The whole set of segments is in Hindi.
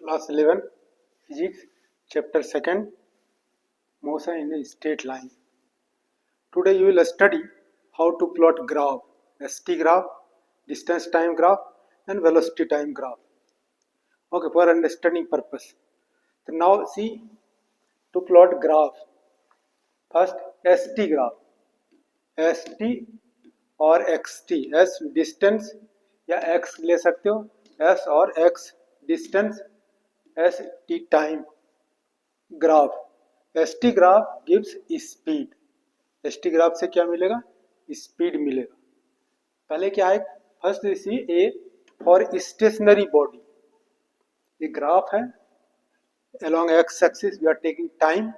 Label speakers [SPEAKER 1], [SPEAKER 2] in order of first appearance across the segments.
[SPEAKER 1] Class 11 Physics Chapter 2 Motion in a Straight Line. Today you will study how to plot graph, ST graph, distance time graph and velocity time graph. Okay, for understanding purpose. So now see to plot graph. First ST graph. ST और XT. S distance या X ले सकते हो. S और X distance. ST time. Graph ST graph gives speed. ST graph से क्या मिलेगा? स्पीड मिलेगा. पहले क्या है? First see a for stationary body. ये ग्राफ है. along x axis we are taking time,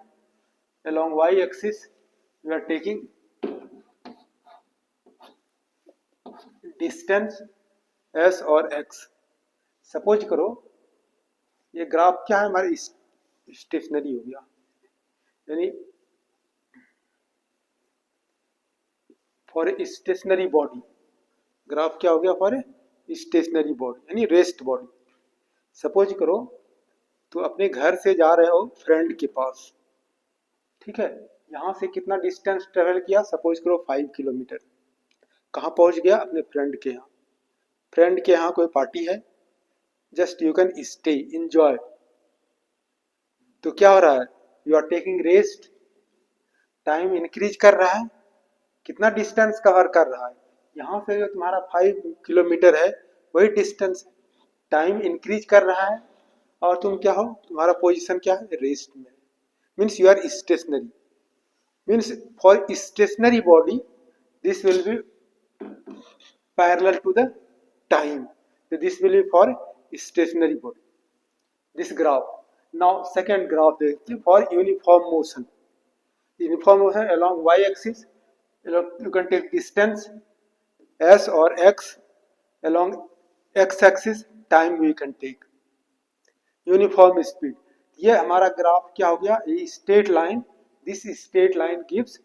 [SPEAKER 1] along y axis we are taking distance s और x. सपोज करो ये ग्राफ क्या है? हमारे स्टेशनरी हो गया, यानी for a stationary body. Graph क्या हो गया? फॉर ए स्टेशनरी बॉडी यानी रेस्ट बॉडी. सपोज करो तो अपने घर से जा रहे हो फ्रेंड के पास, ठीक है. यहाँ से कितना डिस्टेंस ट्रेवल किया? सपोज करो 5 किलोमीटर. कहाँ पहुँच गया? अपने फ्रेंड के यहाँ. फ्रेंड के यहाँ कोई पार्टी है, just you can stay, enjoy. तो क्या हो रहा है? You are taking rest. Time increase कर रहा है. कितना डिस्टेंस कवर कर रहा है? यहाँ से जो तुम्हारा 5 किलोमीटर है वही डिस्टेंस. टाइम इंक्रीज कर रहा है और तुम क्या हो? तुम्हारा पोजीशन क्या है? रेस्ट में. Means you are stationary. Means for stationary body this will be parallel to the time. This will be for stationary body. This graph. Now second graph देखते हैं for uniform motion. Uniform motion along y axis you can take distance s or x, along x axis time we can take. Uniform speed. ये हमारा ग्राफ क्या हो गया? ये straight line. This straight line gives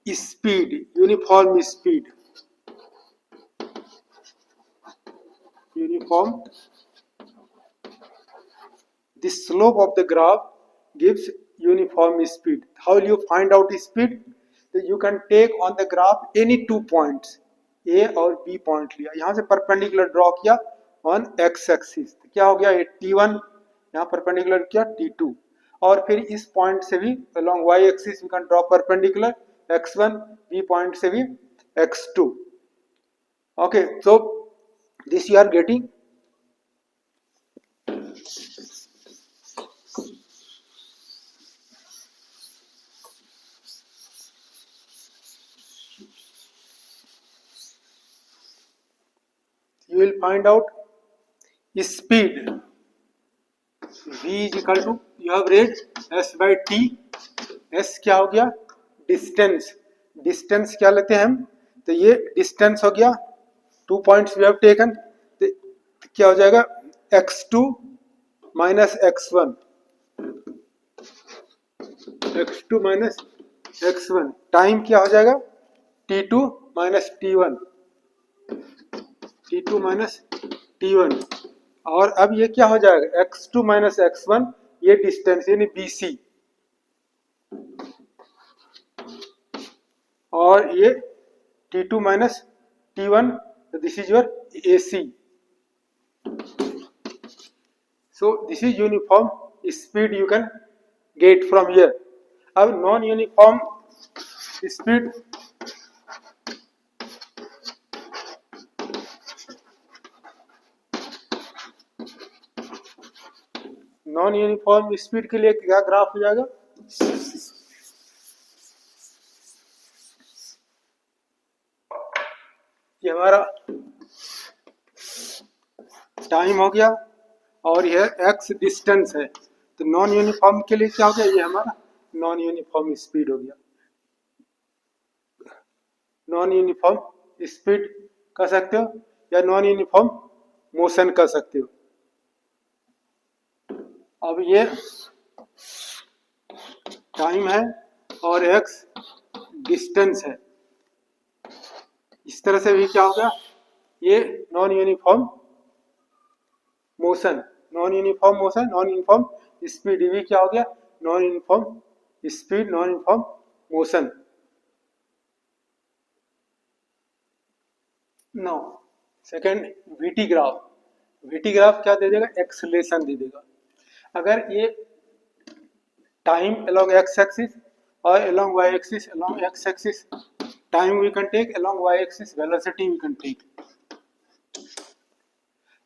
[SPEAKER 1] speed, uniform speed. Uniform. The slope of the graph gives uniform speed. How will you find out speed? So you can take on the graph any 2 points, A और B पॉइंट लिया, यहाँ से परपेंडिकुलर ड्रॉ किया ऑन x एक्सिस. क्या हो गया? ये T1 यहाँ परपेंडिकुलर किया, T2 और फिर इस पॉइंट से भी along y axis we can draw perpendicular x1, B point से भी x2. Okay, so this you are getting. You will find out speed. V is equal to, you have read S by T. S क्या हो गया? डिस्टेंस. डिस्टेंस क्या लेते हैं हम? तो ये डिस्टेंस हो गया. 2 पॉइंट्स वी हैव टेकन. तो क्या हो जाएगा? x2 minus x1. x2 minus x1. Time क्या हो जाएगा? T2 minus T1. T2 minus T1. और अब ये क्या हो जाएगा? x2 minus x1. ये डिस्टेंस यानी BC और ये T2 minus T1. This is your AC. So this is uniform speed you can get from here. अब non uniform speed. Non uniform speed के लिए क्या ग्राफ हो जाएगा? ये हमारा टाइम हो गया और यह x डिस्टेंस है. तो नॉन यूनिफॉर्म के लिए क्या हो गया? ये हमारा नॉन यूनिफॉर्म स्पीड हो गया. नॉन यूनिफॉर्म स्पीड कर सकते हो या नॉन यूनिफॉर्म मोशन कर सकते हो. अब ये टाइम है और x डिस्टेंस है. इस तरह से भी क्या हो गया? ये non uniform motion. Non uniform motion, non uniform speed, v क्या हो गया, non uniform speed, non uniform motion. Now second VT graph, VT graph क्या दे देगा, एक्सेलेरेशन दे देगा। अगर ये time along x axis or along y axis, along x axis time we can take, along y axis velocity we can take.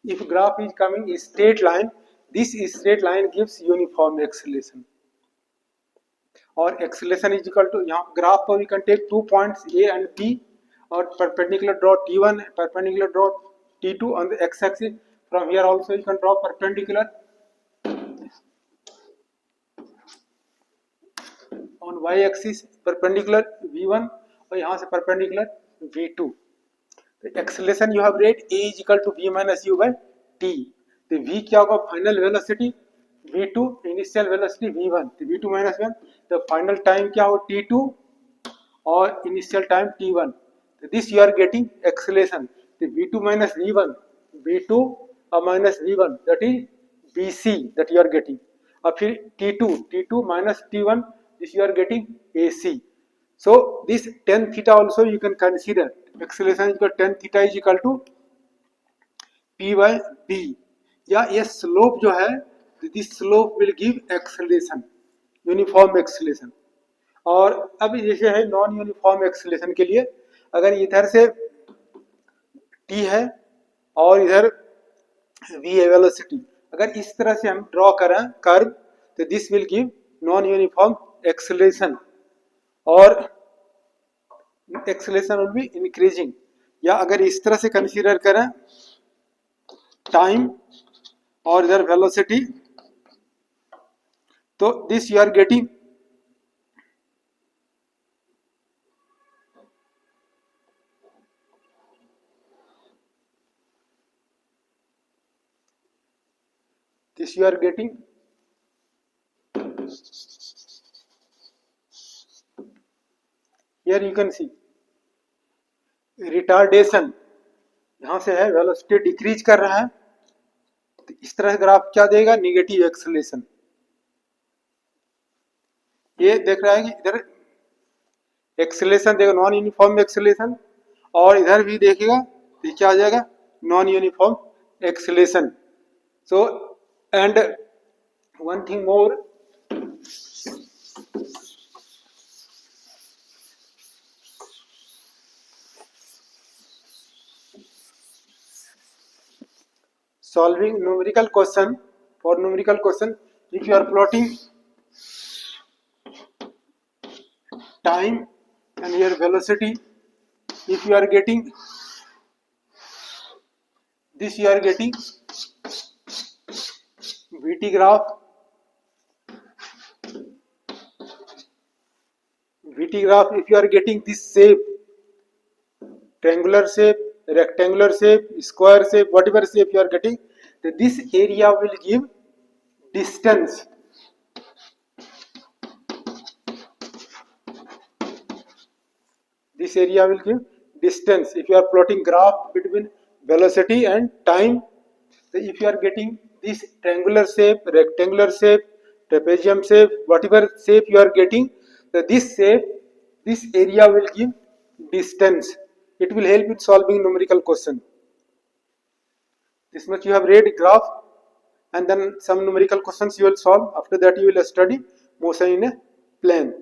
[SPEAKER 1] If graph is coming in straight line, this straight line gives uniform acceleration, और acceleration is equal to, यहाँ graph पर we can take 2 points A and B और perpendicular draw T1, perpendicular draw T2 on the x axis. From here also you can draw perpendicular on y axis, perpendicular V1 और यहाँ से perpendicular V2. तो acceleration you have read A is equal to V minus U by T. तो V क्या होगा, final velocity, V2 initial velocity V1, तो V2 minus 1, तो फाइनल टाइम क्या हो T2 और इनिशियल टाइम T1. तो this you are getting acceleration, तो V2 minus V1, V2 और minus V1 that is BC that you are getting, और फिर T2 minus T1, this you are getting AC. So this tan theta also you can consider, acceleration is equal tan theta is equal to P by B, या ये स्लोप जो है, this slope will give acceleration, uniform acceleration. और अब जैसे है नॉन यूनिफॉर्म एक्सेलेरेशन के लिए, अगर इधर से t है और इधर v है वेलोसिटी, अगर इस तरह से हम ड्रॉ करें कर्व, तो this will give non uniform acceleration, और एक्सेलेरेशन विल बी इंक्रीजिंग। या अगर इस तरह से कंसीडर करें टाइम और इधर वेलोसिटी, तो this you are getting this you are getting here you can see retardation, यहां से है वेलोसिटी डिक्रीज कर रहा है, तो इस तरह ग्राफ क्या देगा, निगेटिव एक्सेलेरेशन। ये देख रहा है कि इधर एक्सेलेरेशन देगा नॉन यूनिफॉर्म एक्सेलेरेशन, और इधर भी देखेगा तो क्या आ जाएगा, non uniform acceleration. So and one thing more, solving numerical question, for numerical question if you are plotting time and your velocity, if you are getting this, you are getting VT graph, VT graph, if you are getting this shape, triangular shape, rectangular shape, square shape, whatever shape you are getting, then this area will give distance. This area will give distance. If you are plotting graph between velocity and time, so if you are getting this triangular shape, rectangular shape, trapezium shape, whatever shape you are getting, so this shape, this area will give distance. It will help in solving numerical question. This much you have read graph, and then some numerical questions you will solve. After that you will study motion in a plane.